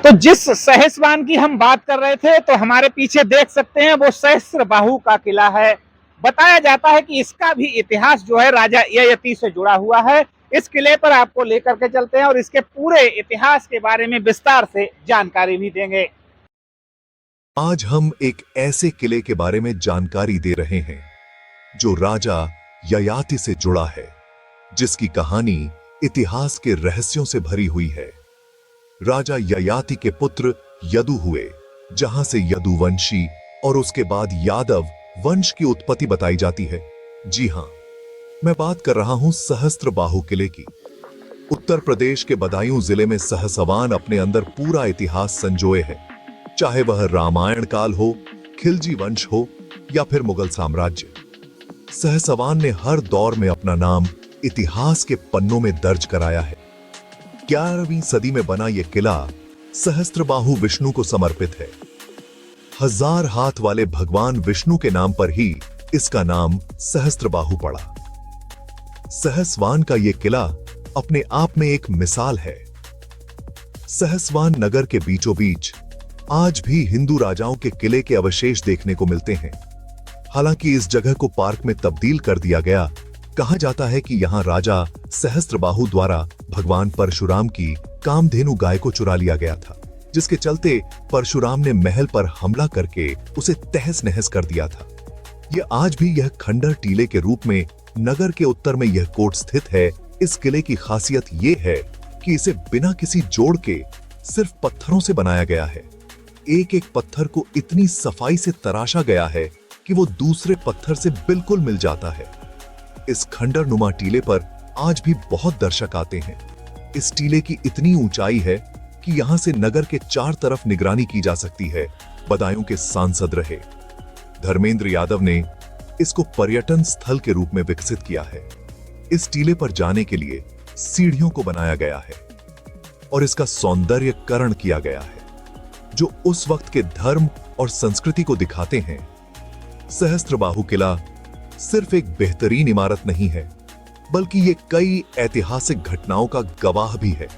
तो जिस सहसवान की हम बात कर रहे थे तो हमारे पीछे देख सकते हैं वो सहस्त्रबाहु का किला है। बताया जाता है कि इसका भी इतिहास जो है राजा ययाति से जुड़ा हुआ है। इस किले पर आपको लेकर के चलते हैं और इसके पूरे इतिहास के बारे में विस्तार से जानकारी भी देंगे। आज हम एक ऐसे किले के बारे में जानकारी दे रहे हैं जो राजा ययाति से जुड़ा है, जिसकी कहानी इतिहास के रहस्यों से भरी हुई है। राजा ययाति के पुत्र यदु हुए, जहां से यदुवंशी और उसके बाद यादव वंश की उत्पत्ति बताई जाती है। जी हां, मैं बात कर रहा हूं सहस्त्रबाहु किले की। उत्तर प्रदेश के बदायूं जिले में सहसवान अपने अंदर पूरा इतिहास संजोए है, चाहे वह रामायण काल हो, खिलजी वंश हो या फिर मुगल साम्राज्य। सहसवान ने हर दौर में अपना नाम इतिहास के पन्नों में दर्ज कराया है। 11वीं सदी में बना यह किला सहस्त्रबाहु विष्णु को समर्पित है। 1000 हाथ वाले भगवान विष्णु के नाम पर ही इसका नाम सहस्त्रबाहु पड़ा। सहसवान का यह किला अपने आप में एक मिसाल है। सहसवान नगर के बीचों बीच आज भी हिंदू राजाओं के किले के अवशेष देखने को मिलते हैं। हालांकि इस जगह को पार्क में तब्दील कर दिया गया। कहा जाता है कि यहां राजा सहस्त्रबाहु द्वारा भगवान परशुराम की कामधेनु गाय को चुरा लिया गया था, जिसके चलते परशुराम ने महल पर हमला करके उसे तहस नहस कर दिया था। यह आज भी यह खंडर टीले के रूप में नगर के उत्तर में यह कोट स्थित है। इस किले की खासियत यह है कि इसे बिना किसी जोड़ के सिर्फ पत्थरों से बनाया गया है। एक एक पत्थर को इतनी सफाई से तराशा गया है कि वो दूसरे पत्थर से बिल्कुल मिल जाता है। इस खंडर नुमा टीले पर आज भी बहुत दर्शक आते हैं। इस टीले की इतनी ऊंचाई है कि यहां से नगर के 4 तरफ निगरानी की जा सकती है। बदायूं के सांसद रहे धर्मेंद्र यादव ने इसको पर्यटन स्थल के रूप में विकसित किया है। इस टीले पर जाने के लिए सीढ़ियों को बनाया गया है और इसका सौंदर्यकरण किया गया है, जो उस वक्त के धर्म और संस्कृति को दिखाते हैं। सहस्त्रबाहु किला सिर्फ एक बेहतरीन इमारत नहीं है, बल्कि ये कई ऐतिहासिक घटनाओं का गवाह भी है।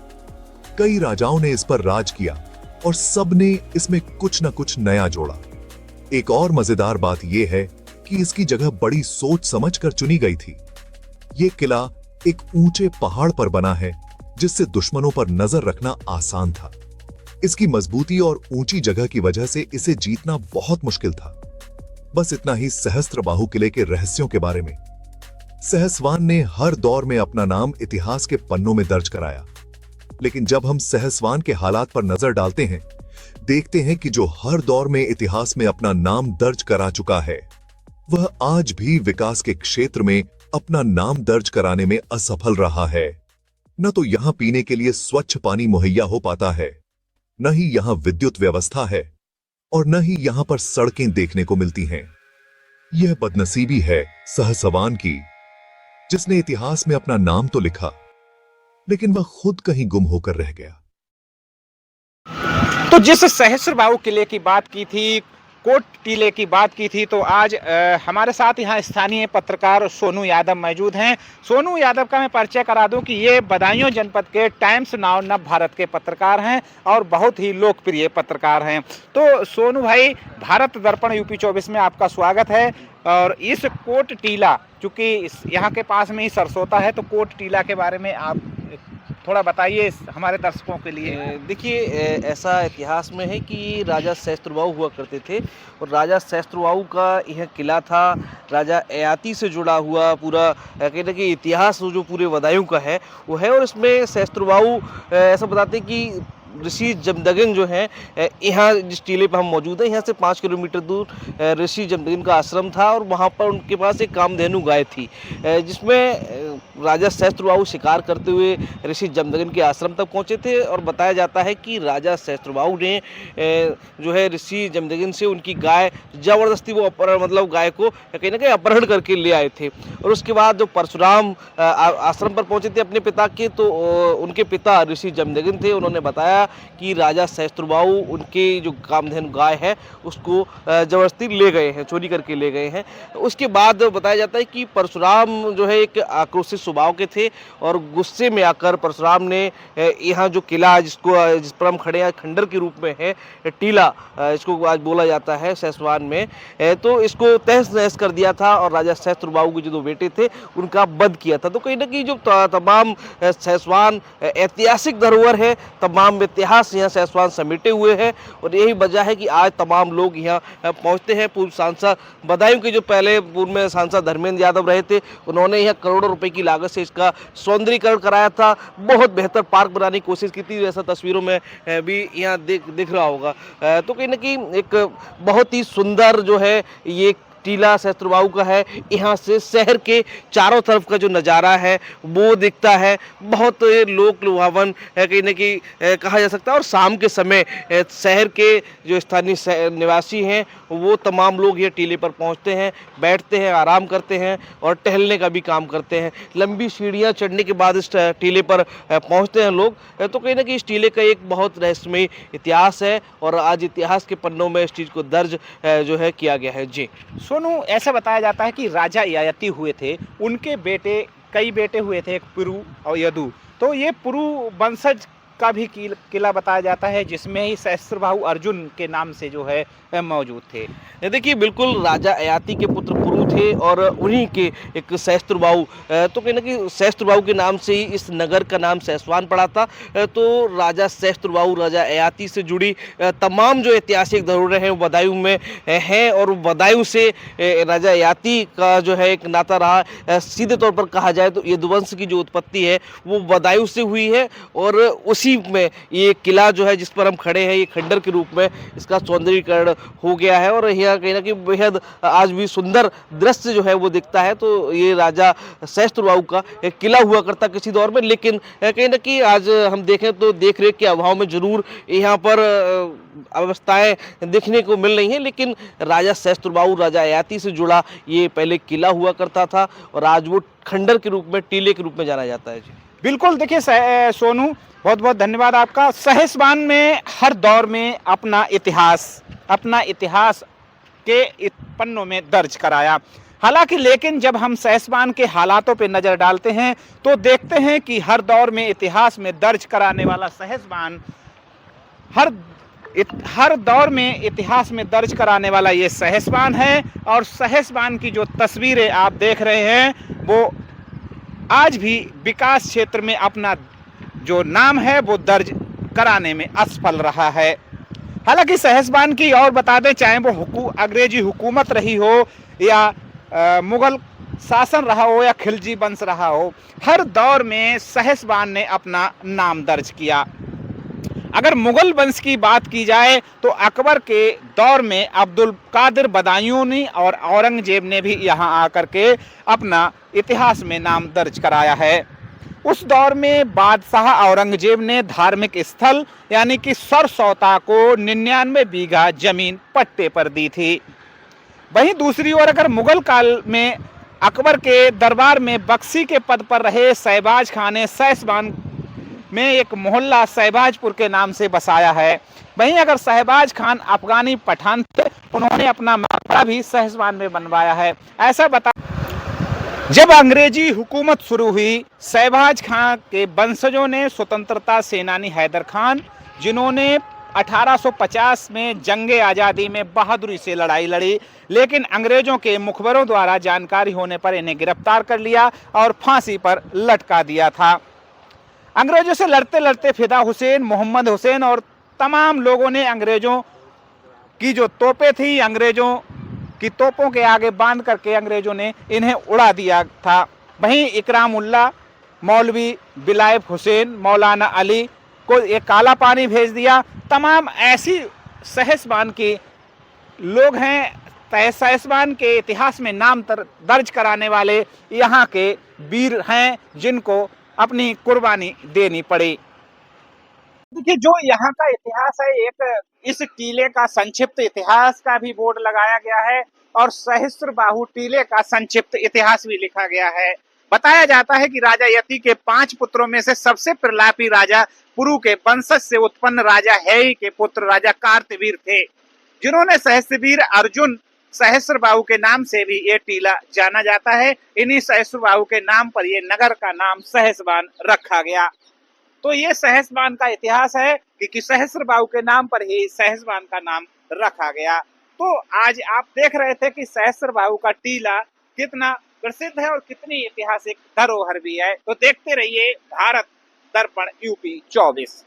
कई राजाओं ने इस पर राज किया और सबने इसमें कुछ न कुछ नया जोड़ा। एक और मजेदार बात यह है कि इसकी जगह बड़ी सोच समझ कर चुनी गई थी। यह किला एक ऊंचे पहाड़ पर बना है, जिससे दुश्मनों पर नजर रखना आसान था। इसकी मजबूती और ऊंची जगह की वजह से इसे जीतना बहुत मुश्किल था। बस इतना ही सहस्त्रबाहु किले के रहस्यों के बारे में। सहसवान ने हर दौर में अपना नाम इतिहास के पन्नों में दर्ज कराया, लेकिन जब हम सहसवान के हालात पर नजर डालते हैं, देखते हैं कि जो हर दौर में इतिहास में अपना नाम दर्ज करा चुका है, वह आज भी विकास के क्षेत्र में अपना नाम दर्ज कराने में असफल रहा है। न तो यहां पीने के लिए स्वच्छ पानी मुहैया हो पाता है, न ही यहां विद्युत व्यवस्था है और न ही यहां पर सड़कें देखने को मिलती हैं। यह बदनसीबी है सहसवान की, जिसने इतिहास में अपना नाम तो लिखा, लेकिन वह खुद कहीं गुम होकर रह गया। तो जिस सहस्त्रबाहु किले की बात की थी, कोट टीले की बात की थी, तो आज हमारे साथ यहाँ स्थानीय पत्रकार सोनू यादव मौजूद हैं। सोनू यादव का मैं परिचय करा दूं कि ये बदायूं जनपद के टाइम्स नाउ नव भारत के पत्रकार हैं और बहुत ही लोकप्रिय पत्रकार हैं। तो सोनू भाई, भारत दर्पण यूपी 24 में आपका स्वागत है। और इस कोट टीला, चूंकि यहाँ के पास में ही सरसोता है, तो कोट टीला के बारे में आप थोड़ा बताइए हमारे दर्शकों के लिए। देखिए, ऐसा इतिहास में है कि राजा सहस्त्रबाहु हुआ करते थे और राजा सहस्त्रबाहु का यह किला था। राजा ययाति से जुड़ा हुआ पूरा कहीं ना कहीं इतिहास जो पूरे बदायूं का है वो है। और इसमें सहस्त्रबाहु ऐसा बताते हैं कि ऋषि जमदग्नि जो है, यहाँ जिस टीले पर हम मौजूद हैं, यहाँ से 5 किलोमीटर दूर ऋषि जमदग्नि का आश्रम था और वहाँ पर उनके पास एक कामधेनु गाय थी, जिसमें राजा सहस्त्रबाहु शिकार करते हुए ऋषि जमदग्नि के आश्रम तक पहुँचे थे। और बताया जाता है कि राजा सहस्त्रबाहु ने जो है ऋषि जमदग्नि से उनकी गाय जबरदस्ती वो मतलब गाय को कहीं ना कहीं अपहरण करके ले आए थे। और उसके बाद जो परशुराम आश्रम पर पहुँचे थे अपने पिता के, तो उनके पिता ऋषि जमदग्नि थे, उन्होंने बताया कि राजा सहस्त्रबाहु उनके जो कामधेनु गाय है उसको जबरदस्ती ले गए हैं, चोरी करके ले गए हैं। उसके बाद बताया जाता है कि परशुराम जो है एक आक्रोशित स्वभाव के थे और गुस्से में आकर परशुराम ने यहाँ जो किला जिस पर हम खड़े हैं खंडर के रूप में है, टीला इसको आज बोला जाता है सहसवान में, तो इसको तहस नहस कर दिया था और राजा सहस्त्रबाहु के जो दो बेटे थे उनका वध किया था। तो कहीं ना कहीं जो तमाम सहसवान ऐतिहासिक धरोहर है, तमाम इतिहास यहाँ सहसवान समेटे हुए हैं और यही वजह है कि आज तमाम लोग यहाँ पहुँचते हैं। पूर्व सांसद बदायूं के जो पहले पूर्व में सांसद धर्मेंद्र यादव रहे थे, उन्होंने यहाँ करोड़ों रुपए की लागत से इसका सौंदर्यीकरण कराया था, बहुत बेहतर पार्क बनाने की कोशिश की थी, जैसा तस्वीरों में भी यहाँ दिख रहा होगा। तो कहीं ना कहीं एक बहुत ही सुंदर जो है ये टीला सहस्त्रबाहु का है। यहाँ से शहर के चारों तरफ का जो नज़ारा है वो दिखता है, बहुत लोक लुभावन है कहीं ना कहीं कहा जा सकता है। और शाम के समय शहर के जो स्थानीय निवासी हैं वो तमाम लोग ये टीले पर पहुँचते हैं, बैठते हैं, आराम करते हैं और टहलने का भी काम करते हैं। लंबी सीढ़ियाँ चढ़ने के बाद इस टीले पर पहुँचते हैं लोग। तो कहीं ना कहीं इस टीले का एक बहुत रहस्यमयी इतिहास है और आज इतिहास के पन्नों में इस चीज़ को दर्ज जो है किया गया है। जी सोनू, ऐसा बताया जाता है कि राजा ययाति हुए थे, उनके बेटे कई बेटे हुए थे, एक पुरु और यदु। तो ये पुरु वंशज का भी किला बताया जाता है जिसमें ही सहस्त्रबाहु अर्जुन के नाम से जो है मौजूद थे। देखिए बिल्कुल राजा ययाति के पुत्र पुरु थे और उन्हीं के एक सहस्त्रबाहु, तो कहीं ना कहीं सहस्त्रबाहु के नाम से ही इस नगर का नाम सहसवान पड़ा था। तो राजा सहस्त्रबाहु राजा ययाति से जुड़ी तमाम जो ऐतिहासिक धरोहरें हैं वो बदायूं में हैं और बदायूं से राजा ययाति का जो है एक नाता रहा। सीधे तौर पर कहा जाए तो यदुवंश की जो उत्पत्ति है वो बदायूं से हुई है और उसी में ये किला जो है जिस पर हम खड़े हैं ये खंडर के रूप में इसका सौंदर्यीकरण हो गया है और यह कहीं ना कहीं बेहद आज भी सुंदर दृश्य जो है वो दिखता है। तो ये राजा सहस्त्रबाहु का एक किला हुआ करता किसी दौर में, लेकिन कहीं ना कहीं आज हम देखें तो देख रेख के अभाव में जरूर यहाँ पर अवस्थाएं देखने को मिल रही हैं, लेकिन राजा सहस्त्रबाहु राजा ययाति से जुड़ा ये पहले किला हुआ करता था और आज वो खंडर के रूप में, टीले के रूप में जाना जाता है। जी बिल्कुल, देखिए सोनू, बहुत बहुत धन्यवाद आपका। सहसवान में हर दौर में अपना इतिहास के पन्नों में दर्ज कराया। हालांकि लेकिन जब हम सहसवान के हालातों पे नज़र डालते हैं तो देखते हैं कि हर दौर में इतिहास में दर्ज कराने वाला सहसवान, हर दौर में इतिहास में दर्ज कराने वाला ये सहसवान है। और सहसवान की जो तस्वीरें आप देख रहे हैं वो आज भी विकास क्षेत्र में अपना जो नाम है वो दर्ज कराने में असफल रहा है। हालांकि सहसवान की और बता दें, चाहे वो अंग्रेजी हुकूमत रही हो या मुगल शासन रहा हो या खिलजी वंश रहा हो, हर दौर में सहसवान ने अपना नाम दर्ज किया। अगर मुगल वंश की बात की जाए तो अकबर के दौर में अब्दुल कादिर बदायूनी और औरंगजेब ने भी यहाँ आकर के अपना इतिहास में नाम दर्ज कराया है। उस दौर में बादशाह औरंगजेब ने धार्मिक स्थल यानी कि सरसौता को 99 बीघा जमीन पट्टे पर दी थी। वहीं दूसरी ओर अगर मुगल काल में अकबर के दरबार में बख्शी के पद पर रहे शहबाज खान ने सहसवान में एक मोहल्ला शहबाजपुर के नाम से बसाया है। वहीं अगर शहबाज खान अफगानी पठान थे, उन्होंने अपना मकबरा भी सहसवान में बनवाया है। ऐसा बता जब अंग्रेजी हुकूमत शुरू हुई, शहबाज खान के वंशजों ने स्वतंत्रता सेनानी हैदर खान, जिन्होंने 1850 में जंगे आज़ादी में बहादुरी से लड़ाई लड़ी, लेकिन अंग्रेजों के मुखबरों द्वारा जानकारी होने पर इन्हें गिरफ्तार कर लिया और फांसी पर लटका दिया था। अंग्रेजों से लड़ते लड़ते फिदा हुसैन, मोहम्मद हुसैन और तमाम लोगों ने अंग्रेजों की जो तोपें थी, अंग्रेजों की तोपों के आगे बांध करके अंग्रेजों ने इन्हें उड़ा दिया था। वहीं इकरामुल्ला, मौलवी बिलायत हुसैन, मौलाना अली को एक काला पानी भेज दिया। तमाम ऐसी सहसवान के लोग हैं, सहसवान के इतिहास में नाम दर्ज कराने वाले यहाँ के वीर हैं जिनको अपनी कुर्बानी देनी पड़ी। देखिए, जो यहाँ का इतिहास है, एक इस टीले का संक्षिप्त इतिहास का भी बोर्ड लगाया गया है और सहस्त्रबाहु टीले का संक्षिप्त इतिहास भी लिखा गया है। बताया जाता है कि राजा यति के 5 पुत्रों में से सबसे प्रलापी राजा पुरु के वंशज से उत्पन्न राजा हेय के पुत्र राजा कार्तवीर थे, जिन्होंने सहस्त्रवीर अर्जुन सहस्त्रबाहु के नाम से भी ये टीला जाना जाता है। इन्हीं सहस्त्रबाहु के नाम पर ये नगर का नाम सहसवान रखा गया। तो ये सहसवान का इतिहास है कि सहस्त्रबाहु के नाम पर ही सहसवान का नाम रखा गया। तो आज आप देख रहे थे कि सहस्त्रबाहु का टीला कितना प्रसिद्ध है और कितनी ऐतिहासिक धरोहर भी है। तो देखते रहिए भारत दर्पण यूपी 24।